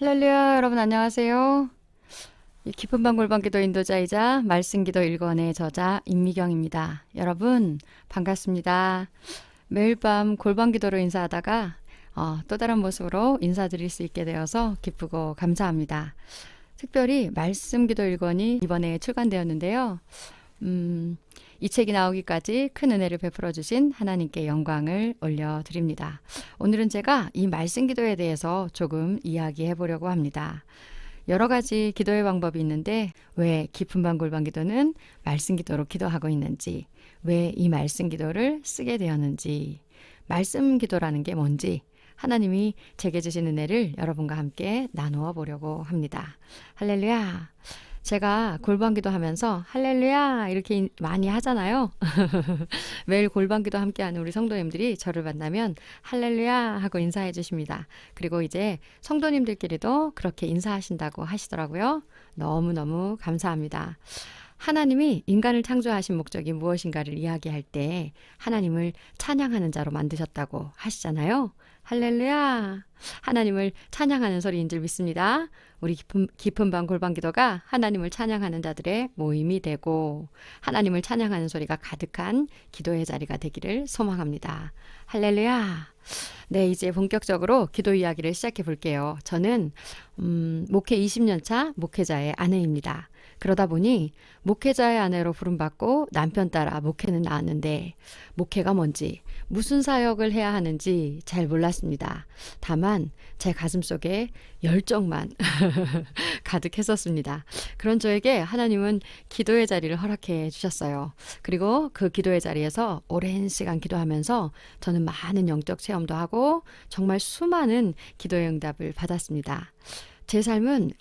할렐루야, 여러분 안녕하세요. 이 깊은 밤 골방기도 인도자이자 말씀기도 일권의 저자 임미경입니다. 여러분 반갑습니다. 매일 밤 골방기도로 인사하다가 또 다른 모습으로 인사드릴 수 있게 되어서 기쁘고 감사합니다. 특별히 말씀기도 일권이 이번에 출간되었는데요. 이 책이 나오기까지 큰 은혜를 베풀어 주신 하나님께 영광을 올려드립니다. 오늘은 제가 이 말씀 기도에 대해서 조금 이야기해 보려고 합니다. 여러 가지 기도의 방법이 있는데 왜 깊은 밤 골방 기도는 말씀 기도로 기도하고 있는지, 왜 이 말씀 기도를 쓰게 되었는지, 말씀 기도라는 게 뭔지 하나님이 제게 주신 은혜를 여러분과 함께 나누어 보려고 합니다. 할렐루야. 제가 골방기도 하면서 할렐루야 이렇게 많이 하잖아요. 매일 골방기도 함께하는 우리 성도님들이 저를 만나면 할렐루야 하고 인사해 주십니다. 그리고 이제 성도님들끼리도 그렇게 인사하신다고 하시더라고요. 너무너무 감사합니다. 하나님이 인간을 창조하신 목적이 무엇인가를 이야기할 때 하나님을 찬양하는 자로 만드셨다고 하시잖아요. 할렐루야. 하나님을 찬양하는 소리인 줄 믿습니다. 우리 깊은 밤 골방기도가 하나님을 찬양하는 자들의 모임이 되고 하나님을 찬양하는 소리가 가득한 기도의 자리가 되기를 소망합니다. 할렐루야. 네, 이제 본격적으로 기도 이야기를 시작해 볼게요. 저는 목회 20년 차 목회자의 아내입니다. 그러다 보니 목회자의 아내로 부름받고 남편 따라 목회는 나왔는데 목회가 뭔지 무슨 사역을 해야 하는지 잘 몰랐습니다. 다만 제 가슴속에 열정만 가득했었습니다. 그런 저에게 하나님은 기도의 자리를 허락해 주셨어요. 그리고 그 기도의 자리에서 오랜 시간 기도하면서 저는 많은 영적 체험도 하고 정말 수많은 기도의 응답을 받았습니다. 제 삶은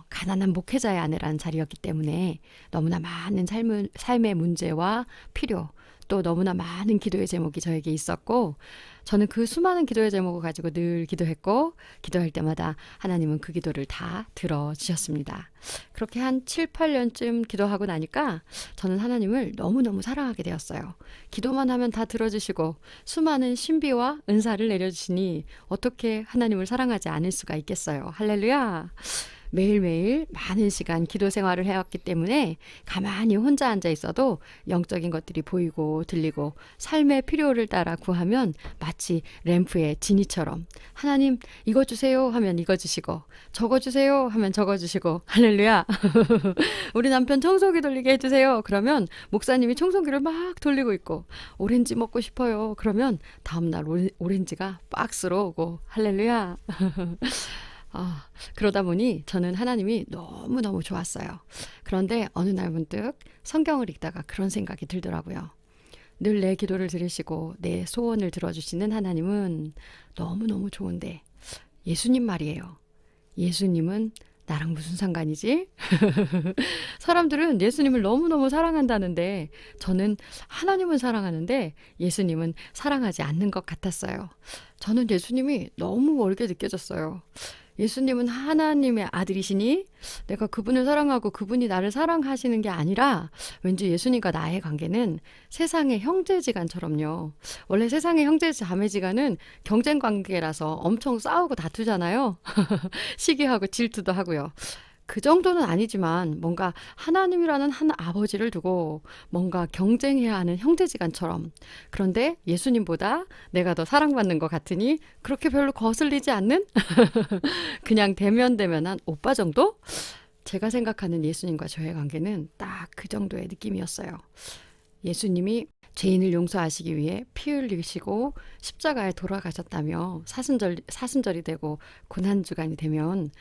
가난한 목회자의 아내라는 자리였기 때문에 너무나 많은 삶의 문제와 필요, 또 너무나 많은 기도의 제목이 저에게 있었고 저는 그 수많은 기도의 제목을 가지고 늘 기도했고 기도할 때마다 하나님은 그 기도를 다 들어주셨습니다. 그렇게 한 7, 8년쯤 기도하고 나니까 저는 하나님을 너무너무 사랑하게 되었어요. 기도만 하면 다 들어주시고 수많은 신비와 은사를 내려주시니 어떻게 하나님을 사랑하지 않을 수가 있겠어요. 할렐루야. 매일매일 많은 시간 기도 생활을 해왔기 때문에 가만히 혼자 앉아 있어도 영적인 것들이 보이고 들리고 삶의 필요를 따라 구하면 마치 램프의 지니처럼 하나님 이거 주세요 하면 이거 주시고 저거 주세요 하면 저거 주시고 할렐루야. 우리 남편 청소기 돌리게 해주세요 그러면 목사님이 청소기를 막 돌리고 있고 오렌지 먹고 싶어요 그러면 다음날 오렌지가 박스로 오고 할렐루야. 그러다 보니 저는 하나님이 너무너무 좋았어요. 그런데 어느 날 문득 성경을 읽다가 그런 생각이 들더라고요. 늘 내 기도를 들으시고 내 소원을 들어주시는 하나님은 너무너무 좋은데 예수님 말이에요. 예수님은 나랑 무슨 상관이지? 사람들은 예수님을 너무너무 사랑한다는데 저는 하나님은 사랑하는데 예수님은 사랑하지 않는 것 같았어요. 저는 예수님이 너무 멀게 느껴졌어요. 예수님은 하나님의 아들이시니 내가 그분을 사랑하고 그분이 나를 사랑하시는 게 아니라 왠지 예수님과 나의 관계는 세상의 형제지간처럼요. 원래 세상의 형제자매지간은 경쟁 관계라서 엄청 싸우고 다투잖아요. 시기하고 질투도 하고요. 그 정도는 아니지만 뭔가 하나님이라는 한 아버지를 두고 뭔가 경쟁해야 하는 형제지간처럼 그런데 예수님보다 내가 더 사랑받는 것 같으니 그렇게 별로 거슬리지 않는 그냥 대면대면한 오빠 정도? 제가 생각하는 예수님과 저의 관계는 딱 그 정도의 느낌이었어요. 예수님이 죄인을 용서하시기 위해 피 흘리시고 십자가에 돌아가셨다며 사순절이 되고 고난주간이 되면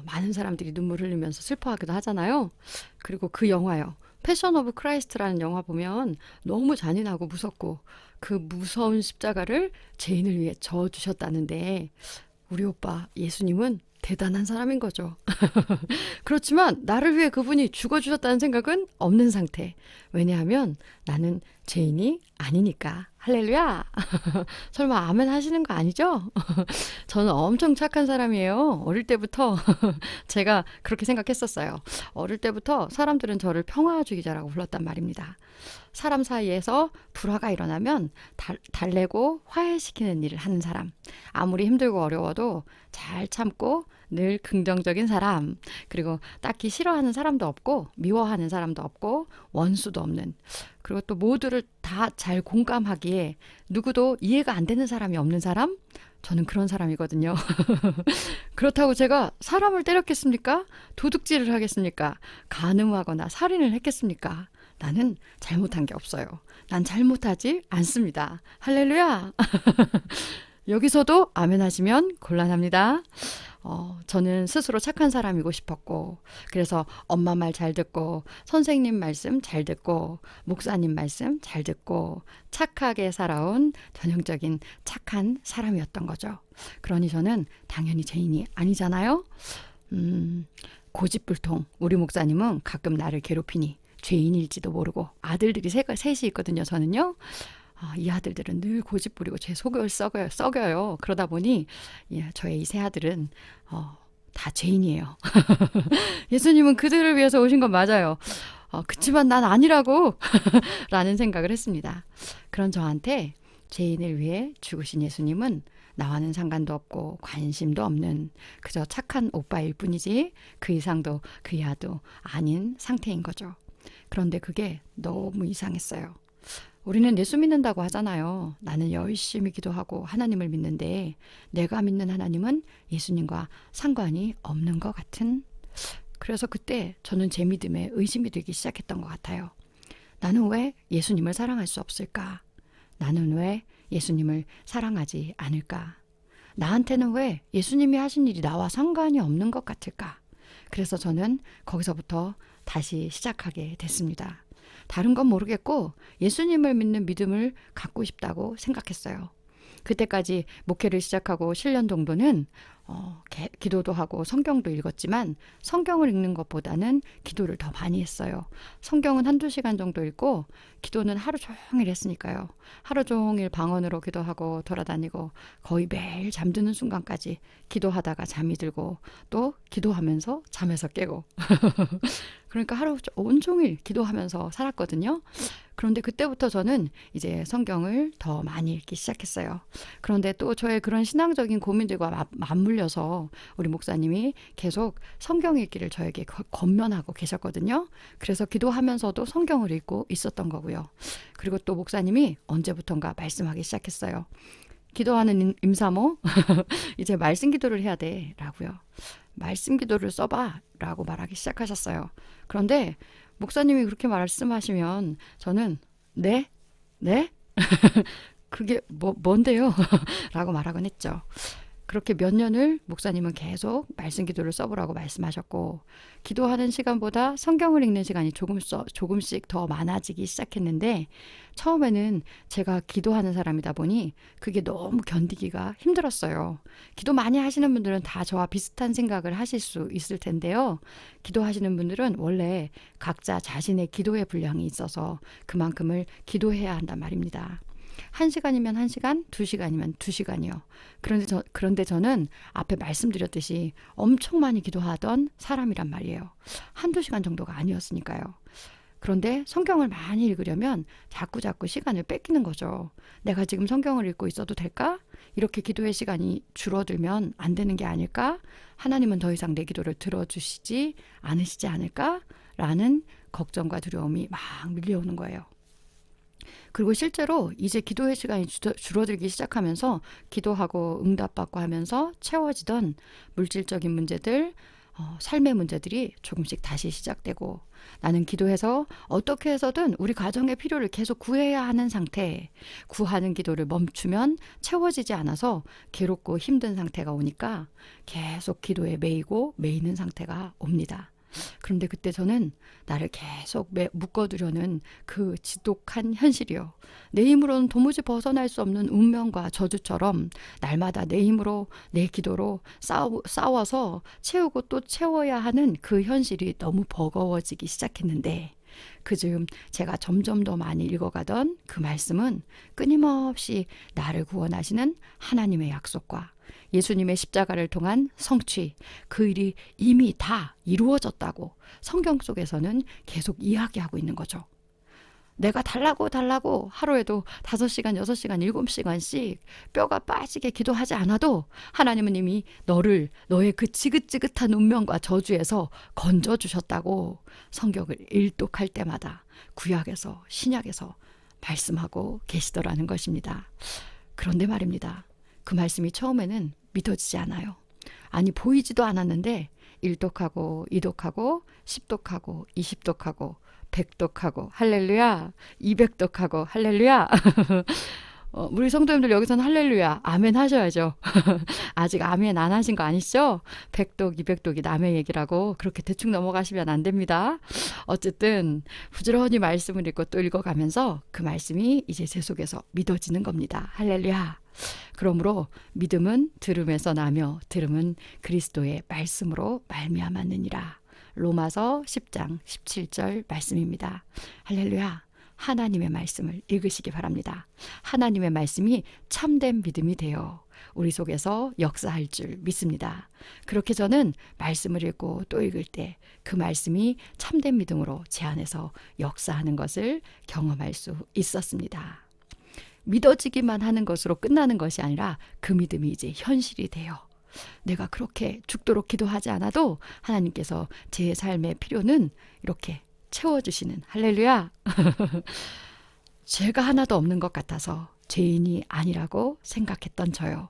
많은 사람들이 눈물 흘리면서 슬퍼하기도 하잖아요. 그리고 그 영화요. 패션 오브 크라이스트라는 영화 보면 너무 잔인하고 무섭고 그 무서운 십자가를 죄인을 위해 져주셨다는데 우리 오빠 예수님은 대단한 사람인 거죠. 그렇지만 나를 위해 그분이 죽어주셨다는 생각은 없는 상태. 왜냐하면 나는 죄인이 아니니까. 할렐루야! 설마 아멘 하시는 거 아니죠? 저는 엄청 착한 사람이에요. 어릴 때부터 제가 그렇게 생각했었어요. 어릴 때부터 사람들은 저를 평화주의자라고 불렀단 말입니다. 사람 사이에서 불화가 일어나면 달래고 화해시키는 일을 하는 사람. 아무리 힘들고 어려워도 잘 참고 늘 긍정적인 사람. 그리고 딱히 싫어하는 사람도 없고 미워하는 사람도 없고 원수도 없는. 그리고 또 모두를 다 잘 공감하기에 누구도 이해가 안 되는 사람이 없는 사람? 저는 그런 사람이거든요. 그렇다고 제가 사람을 때렸겠습니까? 도둑질을 하겠습니까? 간음하거나 살인을 했겠습니까? 나는 잘못한 게 없어요. 난 잘못하지 않습니다. 할렐루야! 여기서도 아멘 하시면 곤란합니다. 저는 스스로 착한 사람이고 싶었고, 그래서 엄마 말 잘 듣고, 선생님 말씀 잘 듣고, 목사님 말씀 잘 듣고, 착하게 살아온 전형적인 착한 사람이었던 거죠. 그러니 저는 당연히 죄인이 아니잖아요. 고집불통, 우리 목사님은 가끔 나를 괴롭히니 죄인일지도 모르고, 아들들이 셋이 있거든요, 저는요. 이 아들들은 늘 고집 부리고 제 속을 썩여요. 그러다 보니 저의 이 세 아들은 다 죄인이에요. 예수님은 그들을 위해서 오신 건 맞아요. 그치만 난 아니라고 라는 생각을 했습니다. 그런 저한테 죄인을 위해 죽으신 예수님은 나와는 상관도 없고 관심도 없는 그저 착한 오빠일 뿐이지 그 이상도 그 이하도 아닌 상태인 거죠. 그런데 그게 너무 이상했어요. 우리는 예수 믿는다고 하잖아요. 나는 열심히 기도하고 하나님을 믿는데 내가 믿는 하나님은 예수님과 상관이 없는 것 같은. 그래서 그때 저는 제 믿음에 의심이 들기 시작했던 것 같아요. 나는 왜 예수님을 사랑할 수 없을까? 나는 왜 예수님을 사랑하지 않을까? 나한테는 왜 예수님이 하신 일이 나와 상관이 없는 것 같을까? 그래서 저는 거기서부터 다시 시작하게 됐습니다. 다른 건 모르겠고 예수님을 믿는 믿음을 갖고 싶다고 생각했어요. 그때까지 목회를 시작하고 7년 정도는 기도도 하고 성경도 읽었지만 성경을 읽는 것보다는 기도를 더 많이 했어요. 성경은 한두 시간 정도 읽고 기도는 하루 종일 했으니까요. 하루 종일 방언으로 기도하고 돌아다니고 거의 매일 잠드는 순간까지 기도하다가 잠이 들고 또 기도하면서 잠에서 깨고 그러니까 하루 온종일 기도하면서 살았거든요. 그런데 그때부터 저는 이제 성경을 더 많이 읽기 시작했어요. 그런데 또 저의 그런 신앙적인 고민들과 맞물려서 우리 목사님이 계속 성경 읽기를 저에게 권면하고 계셨거든요. 그래서 기도하면서도 성경을 읽고 있었던 거고요. 그리고 또 목사님이 언제부턴가 말씀하기 시작했어요. 기도하는 임사모 이제 말씀 기도를 해야 돼 라고요. 말씀 기도를 써봐 라고 말하기 시작하셨어요. 그런데 목사님이 그렇게 말씀하시면 저는 네? 네? 그게 뭔데요? 라고 말하곤 했죠. 그렇게 몇 년을 목사님은 계속 말씀 기도를 써보라고 말씀하셨고 기도하는 시간보다 성경을 읽는 시간이 조금씩 더 많아지기 시작했는데 처음에는 제가 기도하는 사람이다 보니 그게 너무 견디기가 힘들었어요. 기도 많이 하시는 분들은 다 저와 비슷한 생각을 하실 수 있을 텐데요. 기도하시는 분들은 원래 각자 자신의 기도의 분량이 있어서 그만큼을 기도해야 한단 말입니다. 1시간이면 1시간, 2시간이면 2시간이요. 그런데 저는 앞에 말씀드렸듯이 엄청 많이 기도하던 사람이란 말이에요. 한두 시간 정도가 아니었으니까요. 그런데 성경을 많이 읽으려면 자꾸 시간을 뺏기는 거죠. 내가 지금 성경을 읽고 있어도 될까? 이렇게 기도의 시간이 줄어들면 안 되는 게 아닐까? 하나님은 더 이상 내 기도를 들어주시지 않으시지 않을까? 라는 걱정과 두려움이 막 밀려오는 거예요. 그리고 실제로 이제 기도의 시간이 줄어들기 시작하면서 기도하고 응답받고 하면서 채워지던 물질적인 문제들, 삶의 문제들이 조금씩 다시 시작되고 나는 기도해서 어떻게 해서든 우리 가정의 필요를 계속 구해야 하는 상태, 구하는 기도를 멈추면 채워지지 않아서 괴롭고 힘든 상태가 오니까 계속 기도에 매이는 상태가 옵니다. 그런데 그때 저는 나를 계속 묶어두려는 그 지독한 현실이요. 내 힘으로는 도무지 벗어날 수 없는 운명과 저주처럼 날마다 내 힘으로 내 기도로 싸워서 채우고 또 채워야 하는 그 현실이 너무 버거워지기 시작했는데 그즈음 제가 점점 더 많이 읽어가던 그 말씀은 끊임없이 나를 구원하시는 하나님의 약속과 예수님의 십자가를 통한 성취, 그 일이 이미 다 이루어졌다고 성경 속에서는 계속 이야기하고 있는 거죠. 내가 달라고 하루에도 5시간, 6시간, 7시간씩 뼈가 빠지게 기도하지 않아도 하나님은 이미 너의 그 지긋지긋한 운명과 저주에서 건져주셨다고 성경을 일독할 때마다 구약에서 신약에서 말씀하고 계시더라는 것입니다. 그런데 말입니다. 그 말씀이 처음에는 믿어지지 않아요. 아니 보이지도 않았는데 1독하고 2독하고 10독하고 20독하고 100독하고 할렐루야, 200독하고 할렐루야. 우리 성도님들 여기서는 할렐루야, 아멘 하셔야죠. 아직 아멘 안 하신 거 아니시죠? 100독, 200독이 남의 얘기라고 그렇게 대충 넘어가시면 안 됩니다. 어쨌든 부지런히 말씀을 읽고 또 읽어가면서 그 말씀이 이제 제 속에서 믿어지는 겁니다. 할렐루야. 그러므로 믿음은 들음에서 나며 들음은 그리스도의 말씀으로 말미암았느니라. 로마서 10장 17절 말씀입니다. 할렐루야. 하나님의 말씀을 읽으시기 바랍니다. 하나님의 말씀이 참된 믿음이 되어 우리 속에서 역사할 줄 믿습니다. 그렇게 저는 말씀을 읽고 또 읽을 때 그 말씀이 참된 믿음으로 제 안에서 역사하는 것을 경험할 수 있었습니다. 믿어지기만 하는 것으로 끝나는 것이 아니라 그 믿음이 이제 현실이 돼요. 내가 그렇게 죽도록 기도하지 않아도 하나님께서 제 삶의 필요는 이렇게 채워주시는 할렐루야. 죄가 하나도 없는 것 같아서 죄인이 아니라고 생각했던 저요.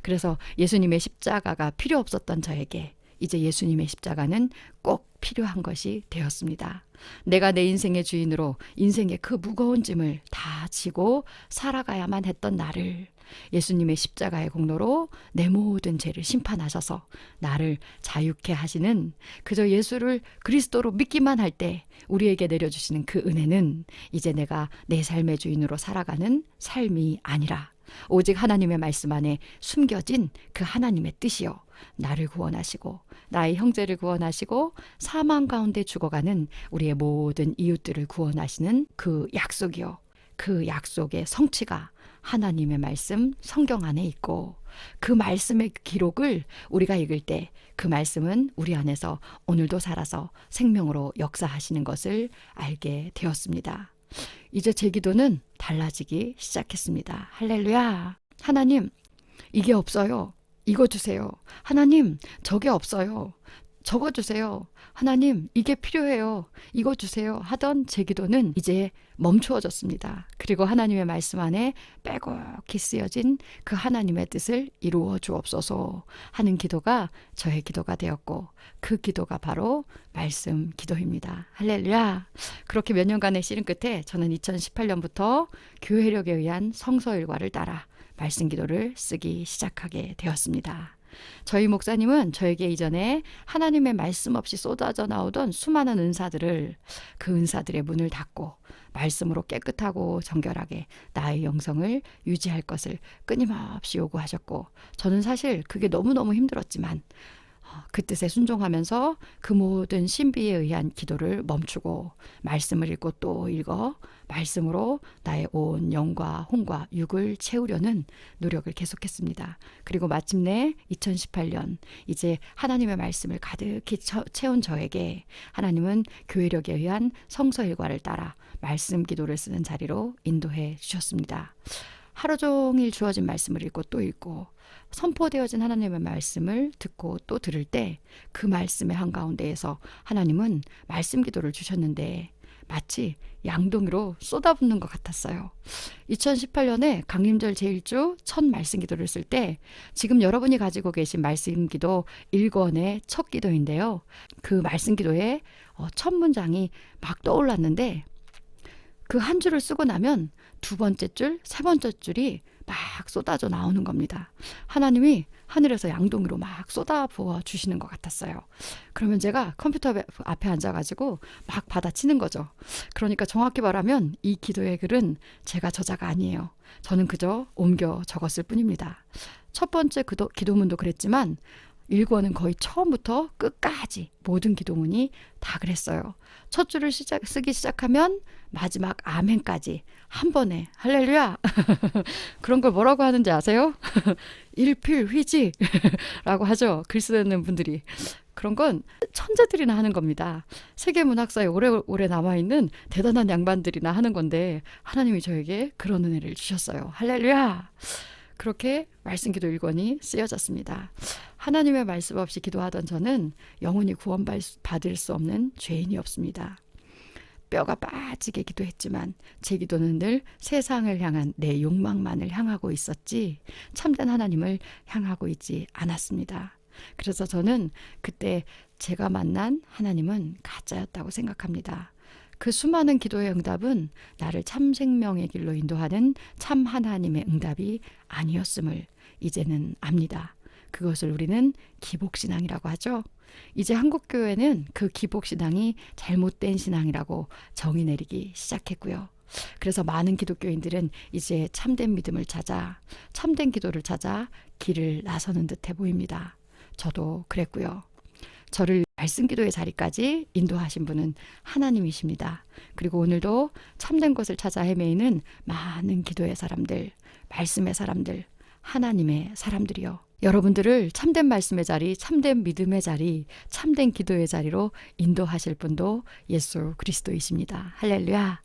그래서 예수님의 십자가가 필요 없었던 저에게 이제 예수님의 십자가는 꼭 필요한 것이 되었습니다. 내가 내 인생의 주인으로 인생의 그 무거운 짐을 다 지고 살아가야만 했던 나를 예수님의 십자가의 공로로 내 모든 죄를 심판하셔서 나를 자유케 하시는 그저 예수를 그리스도로 믿기만 할 때 우리에게 내려주시는 그 은혜는 이제 내가 내 삶의 주인으로 살아가는 삶이 아니라 오직 하나님의 말씀 안에 숨겨진 그 하나님의 뜻이요. 나를 구원하시고 나의 형제를 구원하시고 사망 가운데 죽어가는 우리의 모든 이웃들을 구원하시는 그 약속이요. 그 약속의 성취가 하나님의 말씀 성경 안에 있고 그 말씀의 기록을 우리가 읽을 때 그 말씀은 우리 안에서 오늘도 살아서 생명으로 역사하시는 것을 알게 되었습니다. 이제 제 기도는 달라지기 시작했습니다. 할렐루야. 하나님, 이게 없어요. 이거 주세요. 하나님, 저게 없어요. 저거 주세요. 하나님, 이게 필요해요. 이거 주세요. 하던 제 기도는 이제 멈추어졌습니다. 그리고 하나님의 말씀 안에 빼곡히 쓰여진 그 하나님의 뜻을 이루어 주옵소서 하는 기도가 저의 기도가 되었고 그 기도가 바로 말씀 기도입니다. 할렐루야. 그렇게 몇 년간의 씨름 끝에 저는 2018년부터 교회력에 의한 성서 일과를 따라 말씀 기도를 쓰기 시작하게 되었습니다. 저희 목사님은 저에게 이전에 하나님의 말씀 없이 쏟아져 나오던 수많은 은사들을 그 은사들의 문을 닫고 말씀으로 깨끗하고 정결하게 나의 영성을 유지할 것을 끊임없이 요구하셨고 저는 사실 그게 너무너무 힘들었지만 그 뜻에 순종하면서 그 모든 신비에 의한 기도를 멈추고 말씀을 읽고 또 읽어 말씀으로 나의 온 영과 혼과 육을 채우려는 노력을 계속했습니다. 그리고 마침내 2018년 이제 하나님의 말씀을 가득히 채운 저에게 하나님은 교회력에 의한 성서 일과를 따라 말씀 기도를 쓰는 자리로 인도해 주셨습니다. 하루 종일 주어진 말씀을 읽고 또 읽고 선포되어진 하나님의 말씀을 듣고 또 들을 때 그 말씀의 한가운데에서 하나님은 말씀 기도를 주셨는데 마치 양동이로 쏟아붓는 것 같았어요. 2018년에 강림절 제1주 첫 말씀 기도를 쓸 때 지금 여러분이 가지고 계신 말씀 기도 1권의 첫 기도인데요. 그 말씀 기도의 첫 문장이 막 떠올랐는데 그 한 줄을 쓰고 나면 두 번째 줄, 세 번째 줄이 막 쏟아져 나오는 겁니다. 하나님이 하늘에서 양동이로 막 쏟아부어 주시는 것 같았어요. 그러면 제가 컴퓨터 앞에 앉아가지고 막 받아치는 거죠. 그러니까 정확히 말하면 이 기도의 글은 제가 저자가 아니에요. 저는 그저 옮겨 적었을 뿐입니다. 첫 번째 기도문도 그랬지만 일권은 거의 처음부터 끝까지 모든 기도문이 다 그랬어요. 첫 줄을 쓰기 시작하면 마지막 아멘까지 한 번에 할렐루야. 그런 걸 뭐라고 하는지 아세요? 일필휘지 라고 하죠. 글 쓰는 분들이. 그런 건 천재들이나 하는 겁니다. 세계문학사에 오래오래 남아있는 대단한 양반들이나 하는 건데 하나님이 저에게 그런 은혜를 주셨어요. 할렐루야. 그렇게 말씀기도 1권이 쓰여졌습니다. 하나님의 말씀 없이 기도하던 저는 영원히 구원받을 수 없는 죄인이었습니다. 뼈가 빠지게 기도했지만 제 기도는 늘 세상을 향한 내 욕망만을 향하고 있었지 참된 하나님을 향하고 있지 않았습니다. 그래서 저는 그때 제가 만난 하나님은 가짜였다고 생각합니다. 그 수많은 기도의 응답은 나를 참 생명의 길로 인도하는 참 하나님의 응답이 아니었음을 이제는 압니다. 그것을 우리는 기복신앙이라고 하죠. 이제 한국교회는 그 기복신앙이 잘못된 신앙이라고 정의 내리기 시작했고요. 그래서 많은 기독교인들은 이제 참된 믿음을 찾아 참된 기도를 찾아 길을 나서는 듯해 보입니다. 저도 그랬고요. 저를 말씀 기도의 자리까지 인도하신 분은 하나님이십니다. 그리고 오늘도 참된 것을 찾아 헤매이는 많은 기도의 사람들, 말씀의 사람들, 하나님의 사람들이요. 여러분들을 참된 말씀의 자리, 참된 믿음의 자리, 참된 기도의 자리로 인도하실 분도 예수 그리스도이십니다. 할렐루야.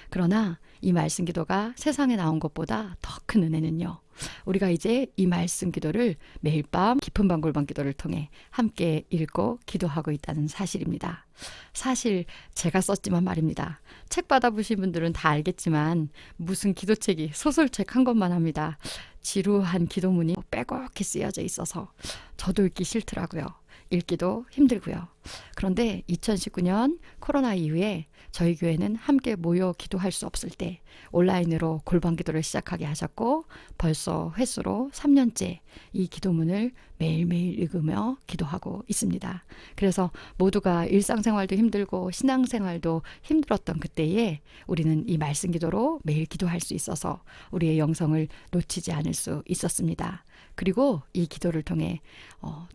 그러나 이 말씀 기도가 세상에 나온 것보다 더 큰 은혜는요. 우리가 이제 이 말씀 기도를 매일 밤 깊은 밤 골방 기도를 통해 함께 읽고 기도하고 있다는 사실입니다. 사실 제가 썼지만 말입니다. 책 받아보신 분들은 다 알겠지만 무슨 기도책이 소설책 한 권만 합니다. 지루한 기도문이 빼곡히 쓰여져 있어서 저도 읽기 싫더라고요. 읽기도 힘들고요. 그런데 2019년 코로나 이후에 저희 교회는 함께 모여 기도할 수 없을 때 온라인으로 골방 기도를 시작하게 하셨고 벌써 횟수로 3년째 이 기도문을 매일매일 읽으며 기도하고 있습니다. 그래서 모두가 일상생활도 힘들고 신앙생활도 힘들었던 그때에 우리는 이 말씀 기도로 매일 기도할 수 있어서 우리의 영성을 놓치지 않을 수 있었습니다. 그리고 이 기도를 통해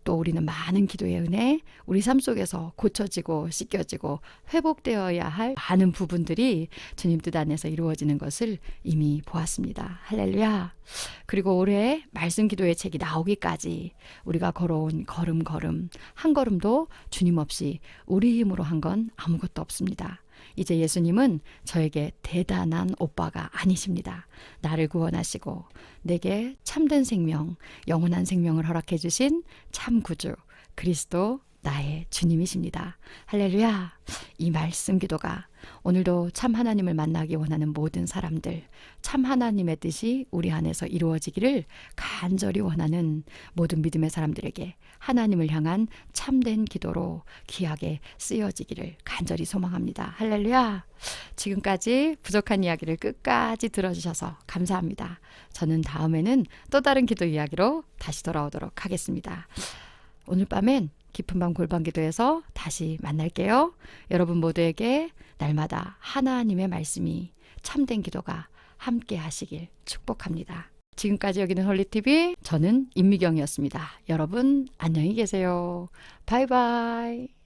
또 우리는 많은 기도의 은혜, 우리 삶 속에서 고쳐지고 씻겨지고 회복되어야 할 많은 부분들이 주님 뜻 안에서 이루어지는 것을 이미 보았습니다. 할렐루야. 그리고 올해 말씀 기도의 책이 나오기까지 우리가 걸어온 걸음 한 걸음도 주님 없이 우리 힘으로 한 건 아무것도 없습니다. 이제 예수님은 저에게 대단한 오빠가 아니십니다. 나를 구원하시고 내게 참된 생명, 영원한 생명을 허락해 주신 참 구주 그리스도 나의 주님이십니다. 할렐루야. 이 말씀 기도가 오늘도 참 하나님을 만나기 원하는 모든 사람들, 참 하나님의 뜻이 우리 안에서 이루어지기를 간절히 원하는 모든 믿음의 사람들에게 하나님을 향한 참된 기도로 귀하게 쓰여지기를 간절히 소망합니다. 할렐루야. 지금까지 부족한 이야기를 끝까지 들어주셔서 감사합니다. 저는 다음에는 또 다른 기도 이야기로 다시 돌아오도록 하겠습니다. 오늘 밤엔 깊은 밤 골방 기도에서 다시 만날게요. 여러분 모두에게 날마다 하나님의 말씀이 참된 기도가 함께 하시길 축복합니다. 지금까지 여기는 홀리TV, 저는 임미경이었습니다. 여러분 안녕히 계세요. 바이바이.